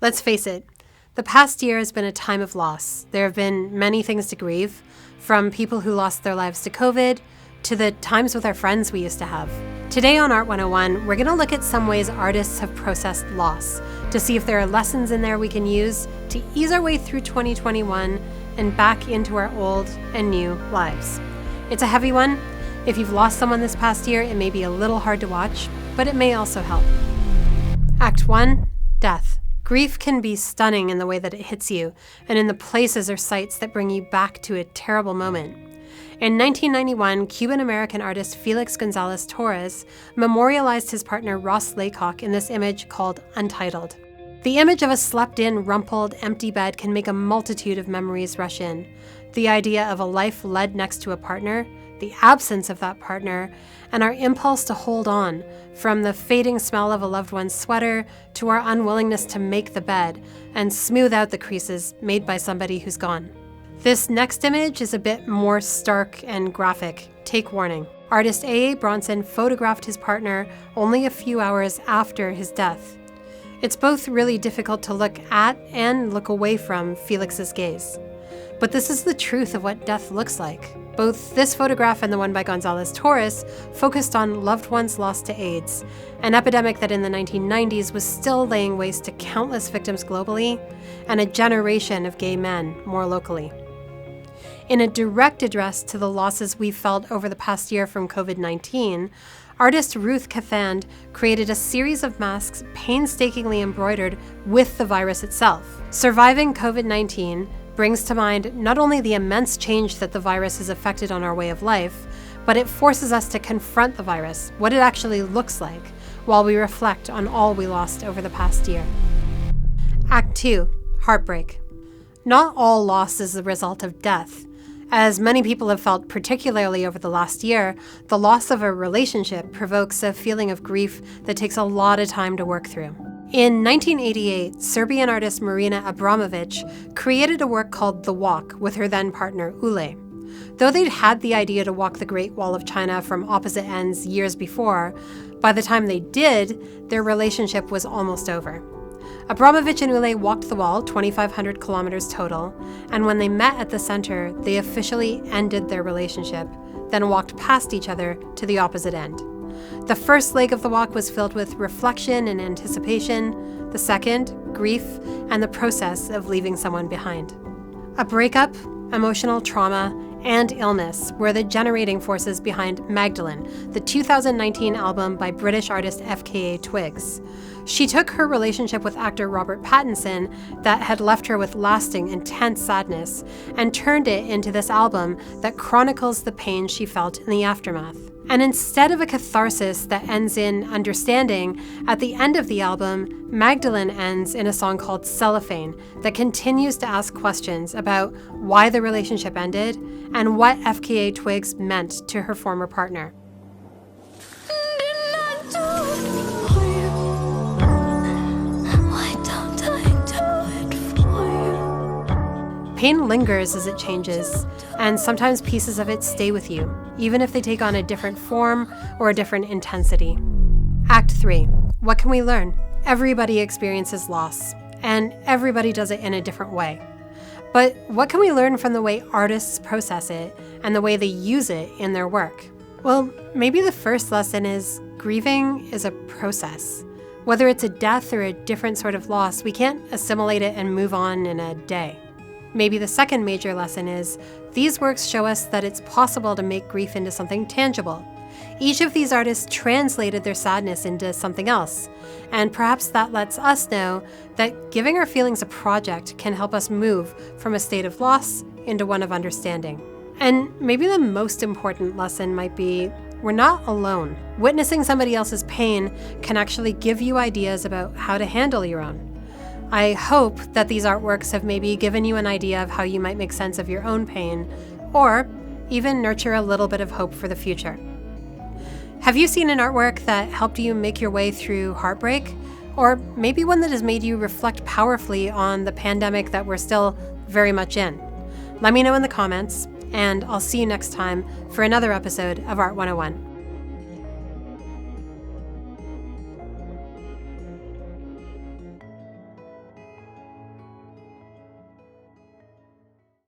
Let's face it, the past year has been a time of loss. There have been many things to grieve, from people who lost their lives to COVID, to the times with our friends we used to have. Today on Art 101, we're going to look at some ways artists have processed loss, to see if there are lessons in there we can use to ease our way through 2021 and back into our old and new lives. It's a heavy one. If you've lost someone this past year, it may be a little hard to watch, but it may also help. Act 1, Death. Grief can be stunning in the way that it hits you, and in the places or sites that bring you back to a terrible moment. In 1991, Cuban-American artist Felix Gonzalez Torres memorialized his partner Ross Laycock in this image called Untitled. The image of a slept-in, rumpled, empty bed can make a multitude of memories rush in. The idea of a life led next to a partner, the absence of that partner, and our impulse to hold on, from the fading smell of a loved one's sweater to our unwillingness to make the bed and smooth out the creases made by somebody who's gone. This next image is a bit more stark and graphic. Take warning. Artist A.A. Bronson photographed his partner only a few hours after his death. It's both really difficult to look at and look away from Felix's gaze. But this is the truth of what death looks like. Both this photograph and the one by Gonzalez Torres focused on loved ones lost to AIDS, an epidemic that in the 1990s was still laying waste to countless victims globally and a generation of gay men more locally. In a direct address to the losses we've felt over the past year from COVID-19, artist Ruth Cathand created a series of masks painstakingly embroidered with the virus itself. Surviving COVID-19 brings to mind not only the immense change that the virus has affected on our way of life, but it forces us to confront the virus, what it actually looks like, while we reflect on all we lost over the past year. Act 2, Heartbreak. Not all loss is the result of death. As many people have felt, particularly over the last year, the loss of a relationship provokes a feeling of grief that takes a lot of time to work through. In 1988, Serbian artist Marina Abramovic created a work called The Walk with her then partner Ule. Though they'd had the idea to walk the Great Wall of China from opposite ends years before, by the time they did, their relationship was almost over. Abramovic and Ule walked the wall, 2,500 kilometers total, and when they met at the center, they officially ended their relationship, then walked past each other to the opposite end. The first leg of the walk was filled with reflection and anticipation, the second, grief, and the process of leaving someone behind. A breakup, emotional trauma, and illness were the generating forces behind Magdalene, the 2019 album by British artist FKA Twigs. She took her relationship with actor Robert Pattinson that had left her with lasting, intense sadness and turned it into this album that chronicles the pain she felt in the aftermath. And instead of a catharsis that ends in understanding, at the end of the album, Magdalene ends in a song called Cellophane that continues to ask questions about why the relationship ended and what FKA Twigs meant to her former partner. Pain lingers as it changes, and sometimes pieces of it stay with you, even if they take on a different form or a different intensity. Act 3. What can we learn? Everybody experiences loss, and everybody does it in a different way. But what can we learn from the way artists process it and the way they use it in their work? Well, maybe the first lesson is grieving is a process. Whether it's a death or a different sort of loss, we can't assimilate it and move on in a day. Maybe the second major lesson is, these works show us that it's possible to make grief into something tangible. Each of these artists translated their sadness into something else, and perhaps that lets us know that giving our feelings a project can help us move from a state of loss into one of understanding. And maybe the most important lesson might be, we're not alone. Witnessing somebody else's pain can actually give you ideas about how to handle your own. I hope that these artworks have maybe given you an idea of how you might make sense of your own pain, or even nurture a little bit of hope for the future. Have you seen an artwork that helped you make your way through heartbreak? Or maybe one that has made you reflect powerfully on the pandemic that we're still very much in? Let me know in the comments, and I'll see you next time for another episode of Art 101.